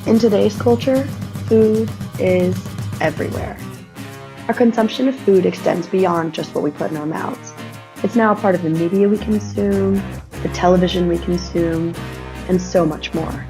In today's culture, food is everywhere. Our consumption of food extends beyond just what we put in our mouths. It's now a part of the media we consume, the television we consume, and so much more.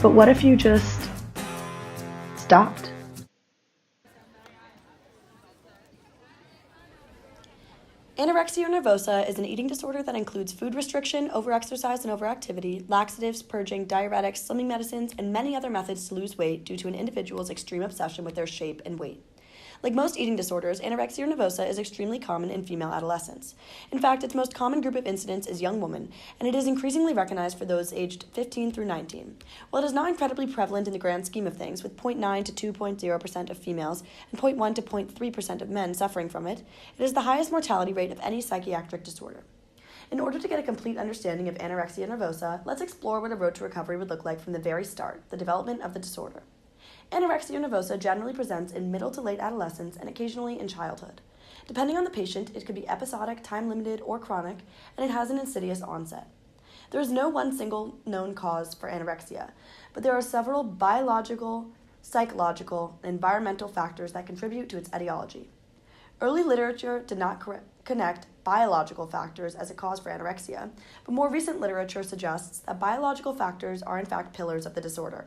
But what if you just stopped? Anorexia nervosa is an eating disorder that includes food restriction, overexercise and overactivity, laxatives, purging, diuretics, slimming medicines, and many other methods to lose weight due to an individual's extreme obsession with their shape and weight. Like most eating disorders, anorexia nervosa is extremely common in female adolescents. In fact, its most common group of incidence is young women, and it is increasingly recognized for those aged 15 through 19. While it is not incredibly prevalent in the grand scheme of things, with 0.9 to 2.0% of females and 0.1 to 0.3% of men suffering from it, it is the highest mortality rate of any psychiatric disorder. In order to get a complete understanding of anorexia nervosa, let's explore what a road to recovery would look like from the very start, the development of the disorder. Anorexia nervosa generally presents in middle to late adolescence and occasionally in childhood. Depending on the patient, it could be episodic, time-limited, or chronic, and it has an insidious onset. There is no one single known cause for anorexia, but there are several biological, psychological, and environmental factors that contribute to its etiology. Early literature did not connect biological factors as a cause for anorexia, but more recent literature suggests that biological factors are in fact pillars of the disorder.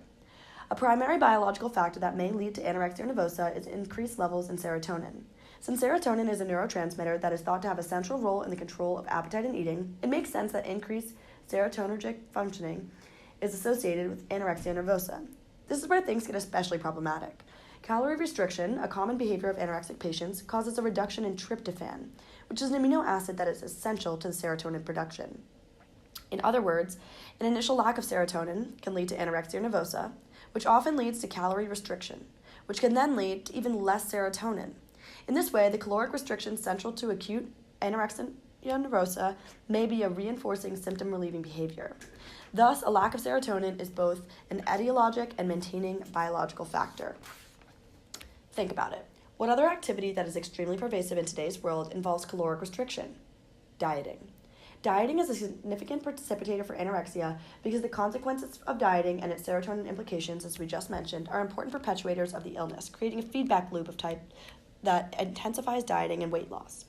A primary biological factor that may lead to anorexia nervosa is increased levels in serotonin. Since serotonin is a neurotransmitter that is thought to have a central role in the control of appetite and eating, it makes sense that increased serotonergic functioning is associated with anorexia nervosa. This is where things get especially problematic. Calorie restriction, a common behavior of anorexic patients, causes a reduction in tryptophan, which is an amino acid that is essential to the serotonin production. In other words, an initial lack of serotonin can lead to anorexia nervosa, which often leads to calorie restriction, which can then lead to even less serotonin. In this way, the caloric restriction central to acute anorexia nervosa may be a reinforcing symptom-relieving behavior. Thus, a lack of serotonin is both an etiologic and maintaining biological factor. Think about it. What other activity that is extremely pervasive in today's world involves caloric restriction? Dieting. Dieting is a significant precipitator for anorexia because the consequences of dieting and its serotonin implications, as we just mentioned, are important perpetuators of the illness, creating a feedback loop of type that intensifies dieting and weight loss.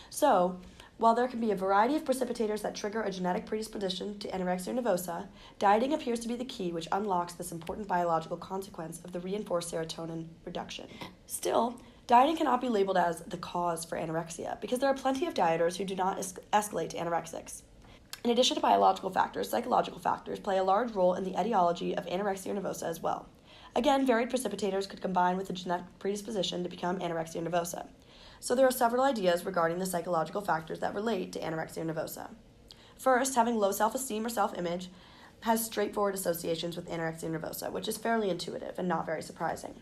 So, while there can be a variety of precipitators that trigger a genetic predisposition to anorexia nervosa, dieting appears to be the key which unlocks this important biological consequence of the reinforced serotonin reduction. Still, dieting cannot be labeled as the cause for anorexia because there are plenty of dieters who do not escalate to anorexics. In addition to biological factors, psychological factors play a large role in the etiology of anorexia nervosa as well. Again, varied precipitators could combine with a genetic predisposition to become anorexia nervosa. So there are several ideas regarding the psychological factors that relate to anorexia nervosa. First, having low self-esteem or self-image has straightforward associations with anorexia nervosa, which is fairly intuitive and not very surprising.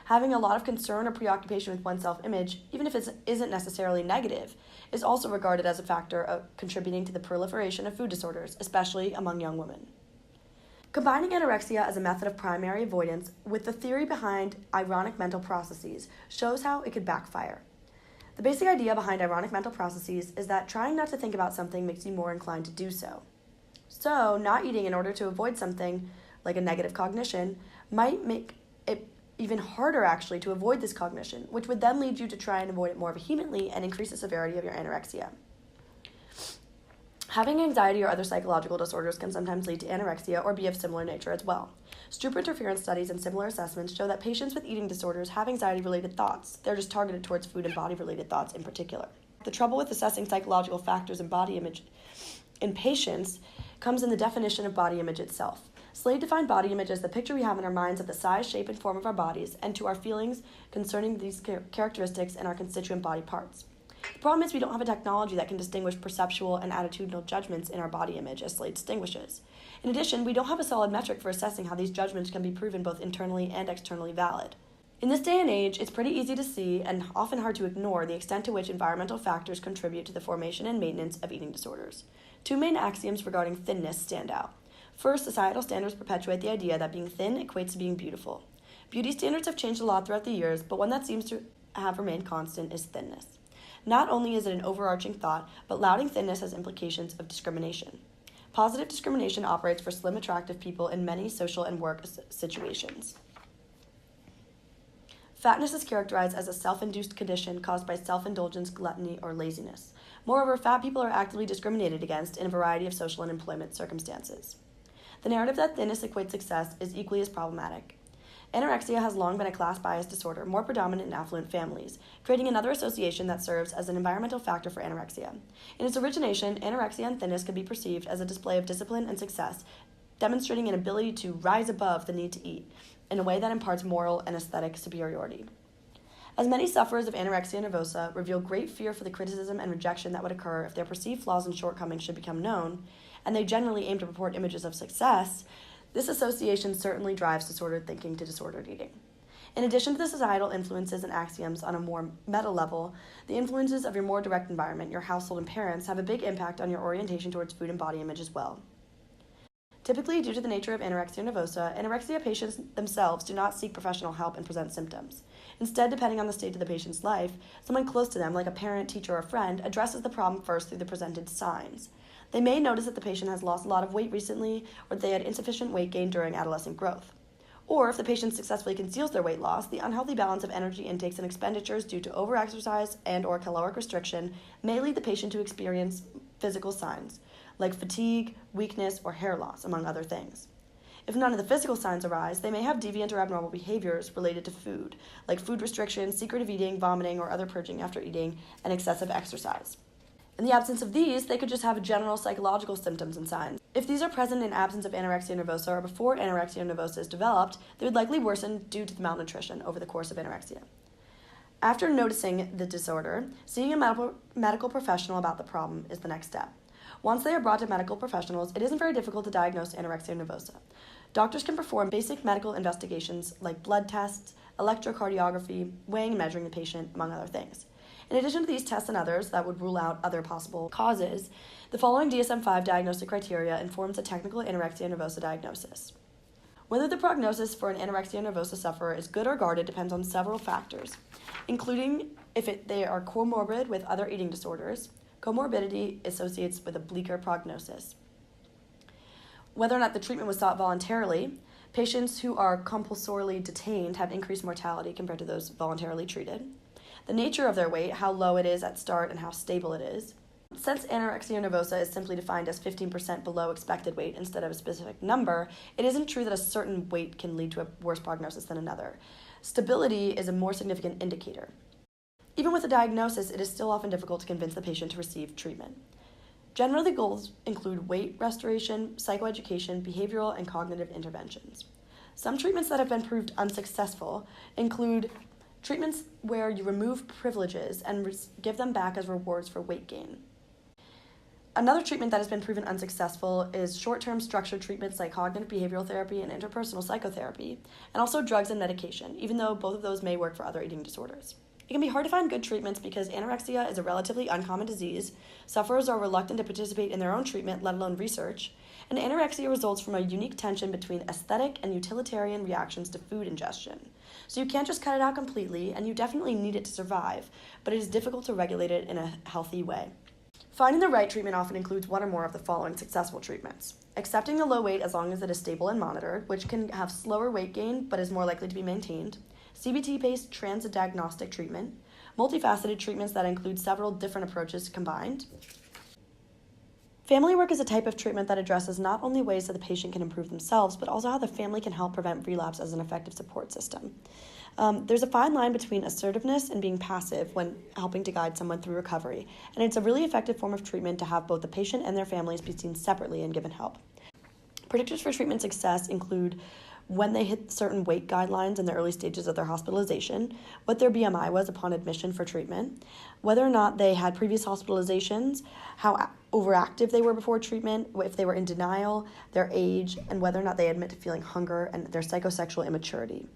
Having a lot of concern or preoccupation with one's self-image, even if it isn't necessarily negative, is also regarded as a factor of contributing to the proliferation of food disorders, especially among young women. Combining anorexia as a method of primary avoidance with the theory behind ironic mental processes shows how it could backfire. The basic idea behind ironic mental processes is that trying not to think about something makes you more inclined to do so. So, not eating in order to avoid something, like a negative cognition, might make it even harder actually to avoid this cognition, which would then lead you to try and avoid it more vehemently and increase the severity of your anorexia. Having anxiety or other psychological disorders can sometimes lead to anorexia or be of similar nature as well. Stroop interference studies and similar assessments show that patients with eating disorders have anxiety-related thoughts. They're just targeted towards food and body-related thoughts in particular. The trouble with assessing psychological factors in body image in patients comes in the definition of body image itself. Slade defined body image as the picture we have in our minds of the size, shape, and form of our bodies, and to our feelings concerning these characteristics in our constituent body parts. The problem is we don't have a technology that can distinguish perceptual and attitudinal judgments in our body image, as Slade distinguishes. In addition, we don't have a solid metric for assessing how these judgments can be proven both internally and externally valid. In this day and age, it's pretty easy to see, and often hard to ignore, the extent to which environmental factors contribute to the formation and maintenance of eating disorders. Two main axioms regarding thinness stand out. First, societal standards perpetuate the idea that being thin equates to being beautiful. Beauty standards have changed a lot throughout the years, but one that seems to have remained constant is thinness. Not only is it an overarching thought, but lauding thinness has implications of discrimination. Positive discrimination operates for slim, attractive people in many social and work situations. Fatness is characterized as a self-induced condition caused by self-indulgence, gluttony, or laziness. Moreover, fat people are actively discriminated against in a variety of social and employment circumstances. The narrative that thinness equates success is equally as problematic. Anorexia has long been a class-biased disorder, more predominant in affluent families, creating another association that serves as an environmental factor for anorexia. In its origination, anorexia and thinness could be perceived as a display of discipline and success, demonstrating an ability to rise above the need to eat in a way that imparts moral and aesthetic superiority. As many sufferers of anorexia nervosa reveal great fear for the criticism and rejection that would occur if their perceived flaws and shortcomings should become known, and they generally aim to report images of success, this association certainly drives disordered thinking to disordered eating. In addition to the societal influences and axioms on a more meta level, the influences of your more direct environment, your household and parents, have a big impact on your orientation towards food and body image as well. Typically, due to the nature of anorexia nervosa, anorexia patients themselves do not seek professional help and present symptoms. Instead, depending on the state of the patient's life, someone close to them, like a parent, teacher, or friend, addresses the problem first through the presented signs. They may notice that the patient has lost a lot of weight recently, or that they had insufficient weight gain during adolescent growth. Or if the patient successfully conceals their weight loss, the unhealthy balance of energy intakes and expenditures due to overexercise and/or caloric restriction may lead the patient to experience physical signs, like fatigue, weakness, or hair loss, among other things. If none of the physical signs arise, they may have deviant or abnormal behaviors related to food, like food restriction, secretive eating, vomiting, or other purging after eating, and excessive exercise. In the absence of these, they could just have general psychological symptoms and signs. If these are present in absence of anorexia nervosa or before anorexia nervosa is developed, they would likely worsen due to the malnutrition over the course of anorexia. After noticing the disorder, seeing a medical professional about the problem is the next step. Once they are brought to medical professionals, it isn't very difficult to diagnose anorexia nervosa. Doctors can perform basic medical investigations like blood tests, electrocardiography, weighing and measuring the patient, among other things. In addition to these tests and others that would rule out other possible causes, the following DSM-5 diagnostic criteria informs a technical anorexia nervosa diagnosis. Whether the prognosis for an anorexia nervosa sufferer is good or guarded depends on several factors, including if they are comorbid with other eating disorders. Comorbidity associates with a bleaker prognosis. Whether or not the treatment was sought voluntarily, patients who are compulsorily detained have increased mortality compared to those voluntarily treated. The nature of their weight, how low it is at start and how stable it is. Since anorexia nervosa is simply defined as 15% below expected weight instead of a specific number, it isn't true that a certain weight can lead to a worse prognosis than another. Stability is a more significant indicator. Even with a diagnosis, it is still often difficult to convince the patient to receive treatment. Generally, the goals include weight restoration, psychoeducation, behavioral, and cognitive interventions. Some treatments that have been proved unsuccessful include treatments where you remove privileges and give them back as rewards for weight gain. Another treatment that has been proven unsuccessful is short-term structured treatments like cognitive behavioral therapy and interpersonal psychotherapy, and also drugs and medication, even though both of those may work for other eating disorders. It can be hard to find good treatments because anorexia is a relatively uncommon disease, sufferers are reluctant to participate in their own treatment, let alone research, and anorexia results from a unique tension between aesthetic and utilitarian reactions to food ingestion. So you can't just cut it out completely, and you definitely need it to survive, but it is difficult to regulate it in a healthy way. Finding the right treatment often includes one or more of the following successful treatments. Accepting the low weight as long as it is stable and monitored, which can have slower weight gain but is more likely to be maintained. CBT-based transdiagnostic treatment. Multifaceted treatments that include several different approaches combined. Family work is a type of treatment that addresses not only ways that the patient can improve themselves, but also how the family can help prevent relapse as an effective support system. There's a fine line between assertiveness and being passive when helping to guide someone through recovery, and it's a really effective form of treatment to have both the patient and their families be seen separately and given help. Predictors for treatment success include when they hit certain weight guidelines in the early stages of their hospitalization, what their BMI was upon admission for treatment, whether or not they had previous hospitalizations, how overactive they were before treatment, if they were in denial, their age, and whether or not they admit to feeling hunger, and their psychosexual immaturity.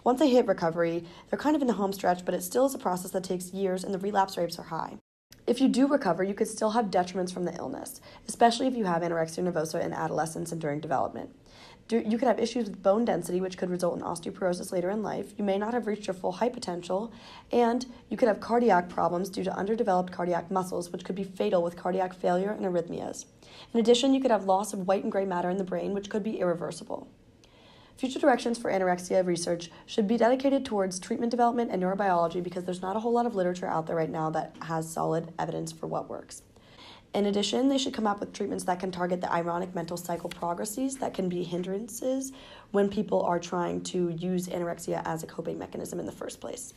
Once they hit recovery, they're kind of in the home stretch, but it still is a process that takes years and the relapse rates are high. If you do recover, you could still have detriments from the illness, especially if you have anorexia nervosa in adolescence and during development. You could have issues with bone density, which could result in osteoporosis later in life. You may not have reached your full height potential, and you could have cardiac problems due to underdeveloped cardiac muscles, which could be fatal with cardiac failure and arrhythmias. In addition, you could have loss of white and gray matter in the brain, which could be irreversible. Future directions for anorexia research should be dedicated towards treatment development and neurobiology because there's not a whole lot of literature out there right now that has solid evidence for what works. In addition, they should come up with treatments that can target the ironic mental cycle progresses that can be hindrances when people are trying to use anorexia as a coping mechanism in the first place.